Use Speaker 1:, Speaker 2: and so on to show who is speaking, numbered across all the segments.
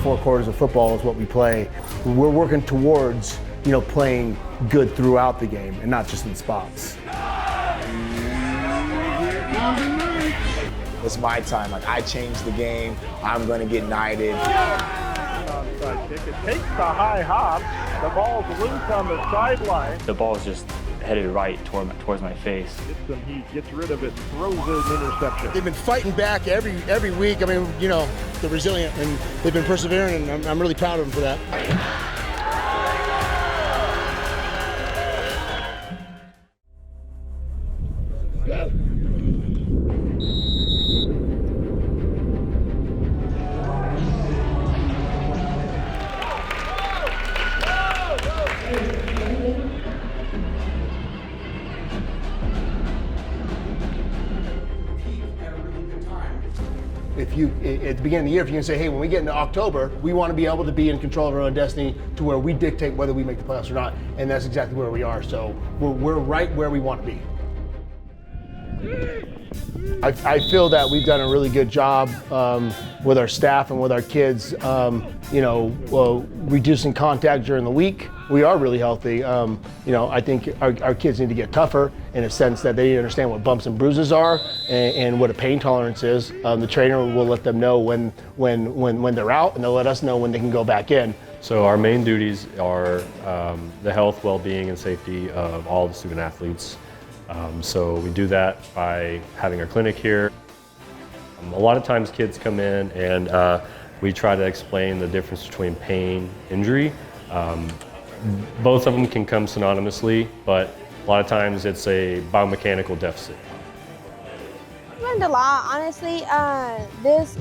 Speaker 1: 4 quarters of football is what we play. We're working towards, playing good throughout the game and not just in spots.
Speaker 2: It's my time. I changed the game. I'm going to get knighted.
Speaker 3: Onside kick. It takes the high hop. The ball's loose on the sideline.
Speaker 4: The ball's just headed right towards my face.
Speaker 3: Gets some heat, gets rid of it, throws it an interception.
Speaker 5: They've been fighting back every week. They're resilient and they've been persevering, and I'm really proud of them for that.
Speaker 1: At the beginning of the year, if you can say, hey, when we get into October, we want to be able to be in control of our own destiny to where we dictate whether we make the playoffs or not, and that's exactly where we are. So we're right where we want to be. I feel that we've done a really good job with our staff and with our kids, reducing contact during the week. We are really healthy. I think our kids need to get tougher in a sense that they understand what bumps and bruises are and what a pain tolerance is. The trainer will let them know when they're out, and they'll let us know when they can go back in.
Speaker 6: So our main duties are the health, well-being, and safety of all the student athletes. So we do that by having our clinic here. A lot of times kids come in and we try to explain the difference between pain, injury. Both of them can come synonymously, but a lot of times it's a biomechanical deficit.
Speaker 7: I learned a lot, honestly.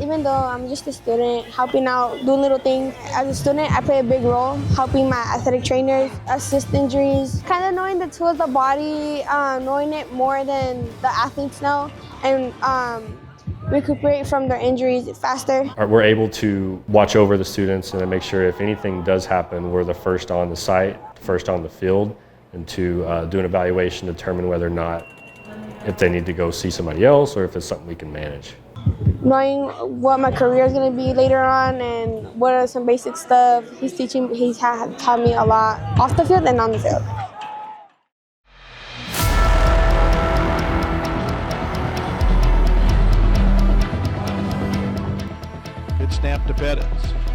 Speaker 7: Even though I'm just a student, helping out, doing little things. As a student, I play a big role, helping my athletic trainers assist injuries. Kind of knowing the tools of the body, knowing it more than the athletes know, and recuperate from their injuries faster.
Speaker 6: We're able to watch over the students and make sure if anything does happen, we're the first on the site, first on the field, and to do an evaluation, determine whether or not if they need to go see somebody else or if it's something we can manage.
Speaker 7: Knowing what my career is going to be later on and what are some basic stuff, he's taught me a lot off the field and on the field.
Speaker 3: Good snap to Pettis.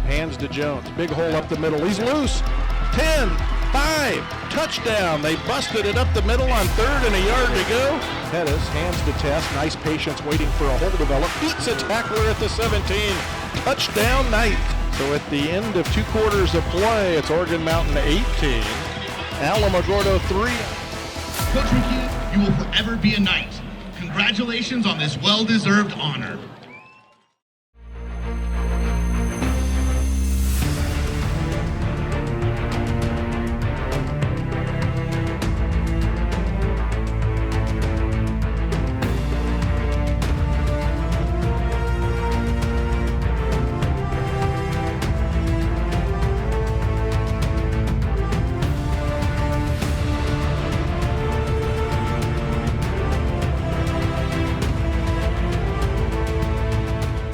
Speaker 3: Hands to Jones. Big hole up the middle. He's loose. 10, 5, touchdown. They busted it up the middle on 3rd and a yard to go. Pettis hands to Test. Nice patience waiting for a hole to develop. Beats a tackler at the 17. Touchdown Knight. So at the end of 2 quarters of play, it's Oregon Mountain 18. Alamogordo 3.
Speaker 8: Coach McKee, you will forever be a Knight. Congratulations on this well-deserved honor.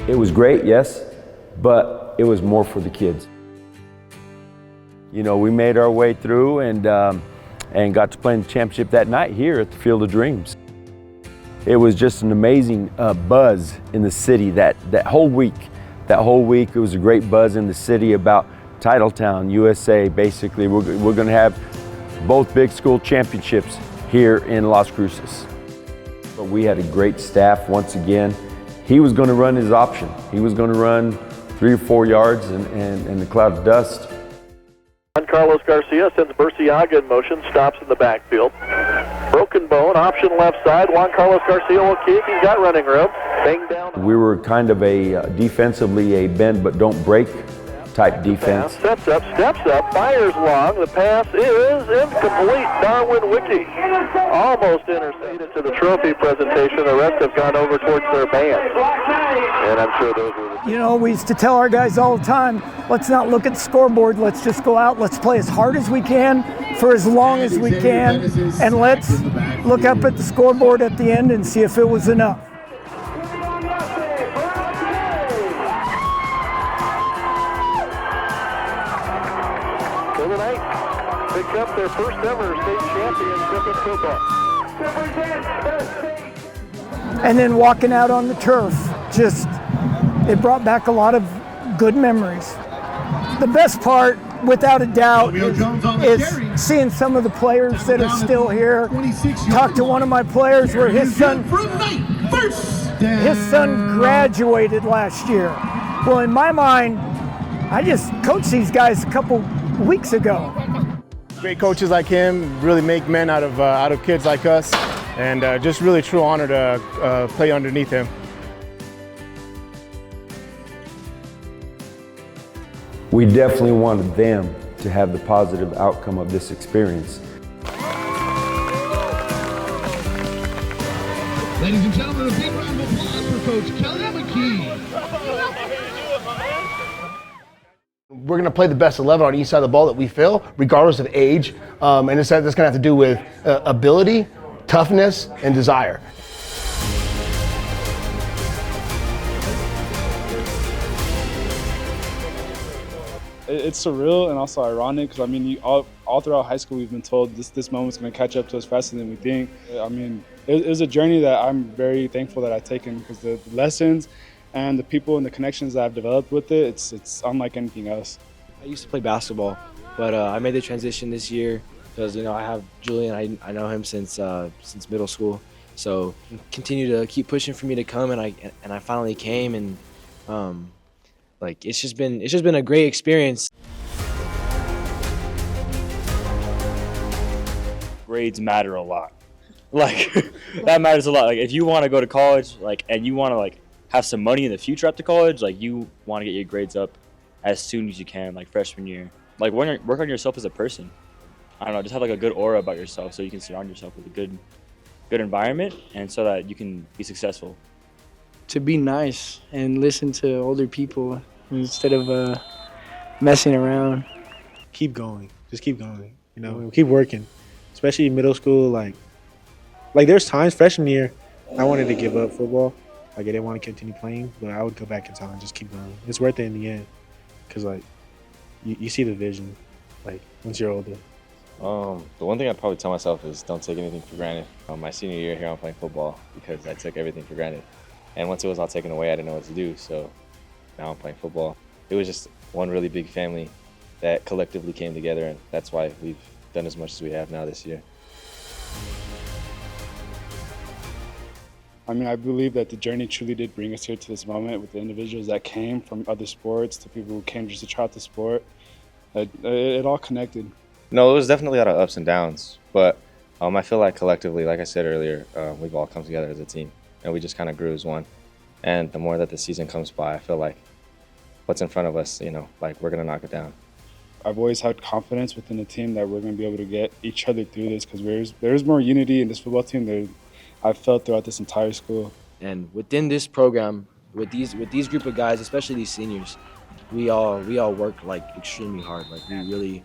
Speaker 9: It was great, yes, but it was more for the kids. We made our way through and got to play in the championship that night here at the Field of Dreams. It was just an amazing buzz in the city that whole week. That whole week, it was a great buzz in the city about Titletown, USA. Basically, we're going to have both big school championships here in Las Cruces. But we had a great staff once again. He was going to run his option. He was going to run 3 or 4 yards and the cloud of dust.
Speaker 3: Juan Carlos Garcia sends Burciaga in motion, stops in the backfield. Broken bone, option left side. Juan Carlos Garcia will kick. He's got running room. Bang down.
Speaker 9: We were kind of defensively a bend but don't break type defense.
Speaker 3: Steps up, fires long. The pass is incomplete. Darwin Wiki almost intercepted to the trophy presentation. The rest have gone over towards their band. And I'm sure those were
Speaker 10: we used to tell our guys all the time, let's not look at the scoreboard, let's just go out, let's play as hard as we can for as long as we can, and let's look up at the scoreboard at the end and see if it was enough.
Speaker 3: Overnight, picked up their first ever state championship in football.
Speaker 10: And then walking out on the turf, it brought back a lot of good memories. The best part, without a doubt, is seeing some of the players that are still here. Talked to one of my players where his son graduated last year. Well, in my mind, I just coached these guys a couple weeks ago.
Speaker 5: Great coaches like him really make men out of kids like us, and just really true honor to play underneath him.
Speaker 9: We definitely wanted them to have the positive outcome of this experience.
Speaker 8: Ladies and gentlemen, a big round of applause for Coach Kelly McKee.
Speaker 1: We're going to play the best 11 on each side of the ball that we feel, regardless of age. And that's going to have to do with ability, toughness, and desire.
Speaker 11: It's surreal and also ironic because, I mean, all throughout high school we've been told this moment's going to catch up to us faster than we think. I mean, it was a journey that I'm very thankful that I've taken because the lessons and the people and the connections that I've developed with it, it's unlike anything else.
Speaker 12: I used to play basketball, but I made the transition this year because, you know, I have Julian. I know him since middle school, so continue to keep pushing for me to come, and I finally came, and like it's just been a great experience.
Speaker 4: Grades matter a lot. Like that matters a lot. Like if you want to go to college, like, and you want to like have some money in the future after college, like you want to get your grades up as soon as you can, like freshman year. Like work on yourself as a person. I don't know, just have like a good aura about yourself so you can surround yourself with a good environment and so that you can be successful.
Speaker 13: To be nice and listen to older people instead of messing around.
Speaker 14: Keep going. Just keep going. You know, keep working. Especially in middle school, like there's times freshman year I wanted to give up football. Like I didn't want to continue playing, but I would go back in time and just keep going. It's worth it in the end, because like you see the vision, like once you're older.
Speaker 15: The one thing I'd probably tell myself is don't take anything for granted. My senior year here, I'm playing football because I took everything for granted, and once it was all taken away, I didn't know what to do. So now I'm playing football. It was just one really big family that collectively came together, and that's why we've done as much as we have now this year.
Speaker 11: I mean, I believe that the journey truly did bring us here to this moment with the individuals that came from other sports to people who came just to try out the sport. It all connected.
Speaker 15: No, it was definitely a lot of ups and downs, but I feel like collectively, like I said earlier, we've all come together as a team, and we just kind of grew as one. And the more that the season comes by, I feel like what's in front of us, you know, like we're going to knock it down.
Speaker 11: I've always had confidence within the team that we're going to be able to get each other through this because there's more unity in this football team than I've felt throughout this entire school.
Speaker 12: And within this program, with these group of guys, especially these seniors, we all work like extremely hard. Like we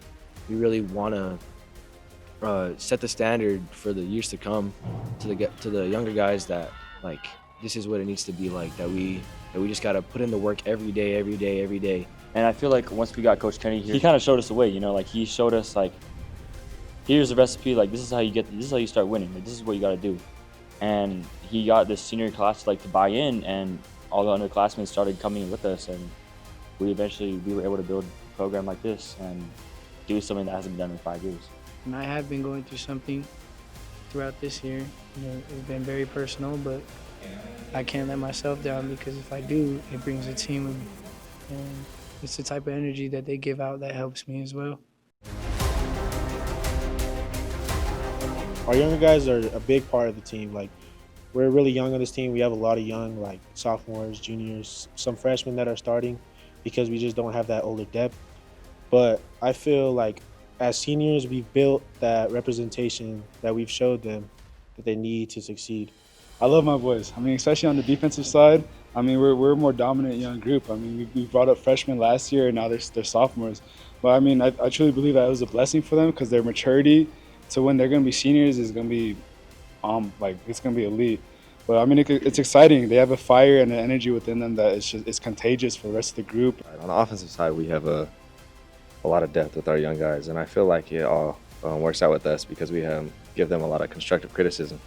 Speaker 12: really want to set the standard for the years to come to the younger guys that like this is what it needs to be like. That we just gotta put in the work every day.
Speaker 4: And I feel like once we got Coach Kenny here, he kind of showed us the way. You know, like he showed us like, here's the recipe. Like this is how you start winning. Like this is what you got to do. And he got this senior class like to buy in, and all the underclassmen started coming with us, and we were able to build a program like this and do something that hasn't been done in 5 years.
Speaker 13: And I have been going through something throughout this year. You know, it's been very personal, but I can't let myself down because if I do, it brings a team with me. And it's the type of energy that they give out that helps me as well.
Speaker 14: Our younger guys are a big part of the team. Like, we're really young on this team. We have a lot of young, like sophomores, juniors, some freshmen that are starting because we just don't have that older depth. But I feel like as seniors, we've built that representation that we've showed them that they need to succeed.
Speaker 11: I love my boys. I mean, especially on the defensive side. I mean, we're a more dominant young group. I mean, we brought up freshmen last year, and now they're sophomores. But I mean, I truly believe that it was a blessing for them because their maturity to when they're going to be seniors is going to be, it's going to be elite. But I mean, it's exciting. They have a fire and an energy within them that it's contagious for the rest of the group.
Speaker 15: On the offensive side, we have a a lot of depth with our young guys, and I feel like it all works out with us because we give them a lot of constructive criticism,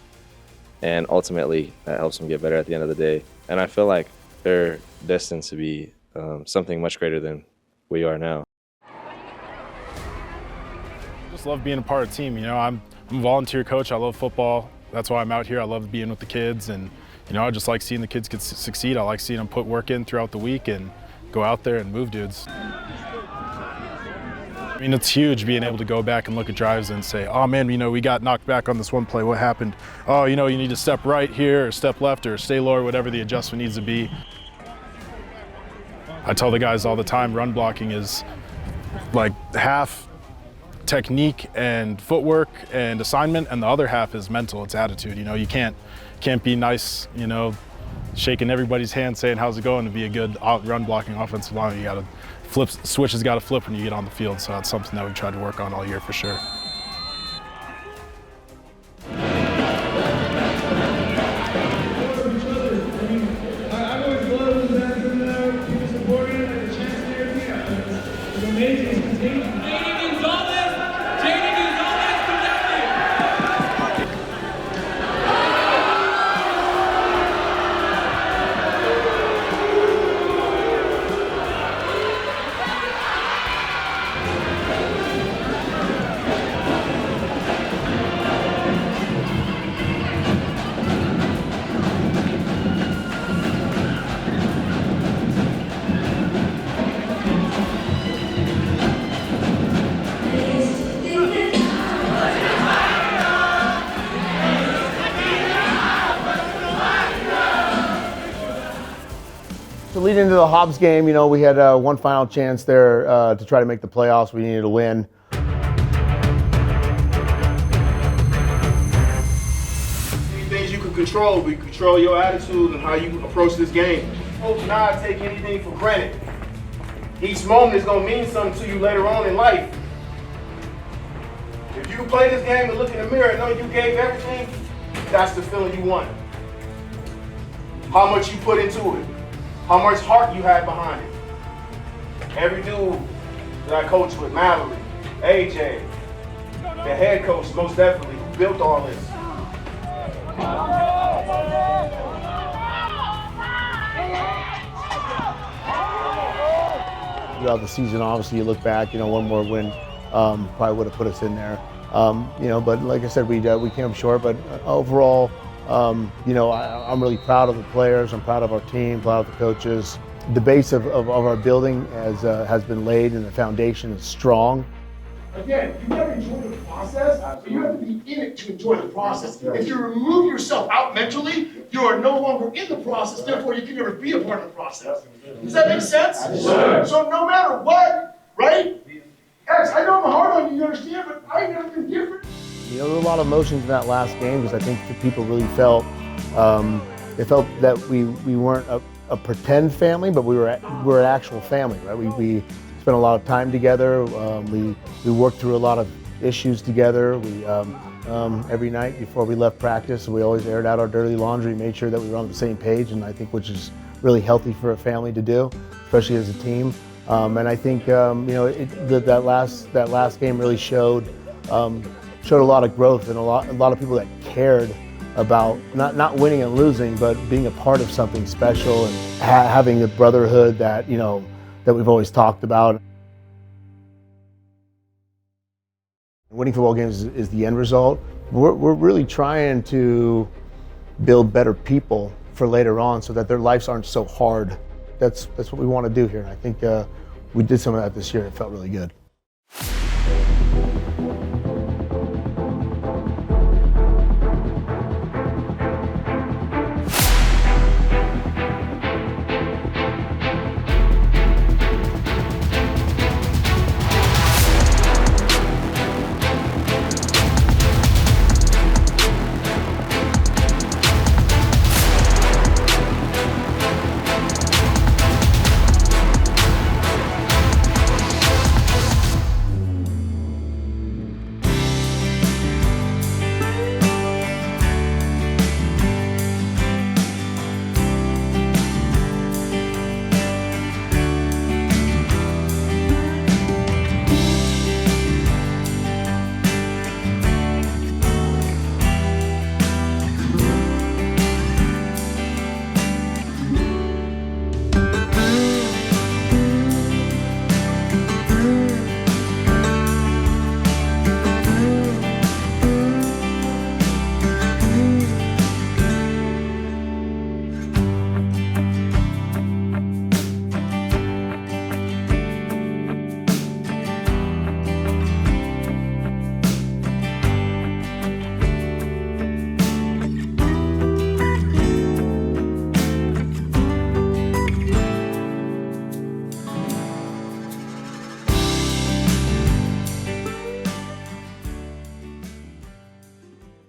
Speaker 15: and ultimately that helps them get better at the end of the day. And I feel like they're destined to be something much greater than we are now.
Speaker 16: I just love being a part of the team. You know, I'm a volunteer coach. I love football. That's why I'm out here. I love being with the kids, and you know, I just like seeing the kids succeed. I like seeing them put work in throughout the week and go out there and move dudes. I mean, it's huge being able to go back and look at drives and say, oh man, you know, we got knocked back on this one play. What happened? Oh, you know, you need to step right here or step left or stay lower, whatever the adjustment needs to be. I tell the guys all the time, run blocking is like half technique and footwork and assignment, and the other half is mental, it's attitude. You know, you can't be nice, you know, shaking everybody's hand saying how's it going to be a good run blocking offensive line. You got to flip, switch has got to flip when you get on the field, so that's something that we've tried to work on all year for sure.
Speaker 1: So leading into the Hobbs game, you know, we had one final chance there to try to make the playoffs. We needed to win.
Speaker 17: Things you can control, we control your attitude and how you approach this game. Coach not take anything for granted. Each moment is going to mean something to you later on in life. If you play this game and look in the mirror and know you gave everything, that's the feeling you want. How much you put into it. How much heart you had behind it. Every dude that I coach with, Mallory, AJ, the head coach most definitely, who built all this.
Speaker 1: Throughout the season, obviously, you look back, you know, one more win probably would have put us in there. You know, but like I said, we came up short, but overall, you know, I'm really proud of the players. I'm proud of our team, proud of the coaches. The base of our building has been laid, and the foundation is strong.
Speaker 18: Again, you never enjoy the process, but you have to be in it to enjoy the process. If you remove yourself out mentally, you are no longer in the process, therefore you can never be a part of the process. Does that make sense? Sure. So no matter what, right? X, I know I'm hard on you, you understand, but I never been different.
Speaker 1: You know, there were a lot of emotions in that last game because I think the people really felt, they felt that we weren't a pretend family, but we're an actual family, right? We spent a lot of time together. We worked through a lot of issues together. We every night before we left practice, we always aired out our dirty laundry, made sure that we were on the same page, and I think which is really healthy for a family to do, especially as a team. And I think you know, that last game really showed a lot of growth and a lot of people that cared about not winning and losing, but being a part of something special and having the brotherhood that, you know, that we've always talked about. Winning football games is the end result. We're really trying to build better people for later on so that their lives aren't so hard. That's what we want to do here. And I think we did some of that this year. It felt really good.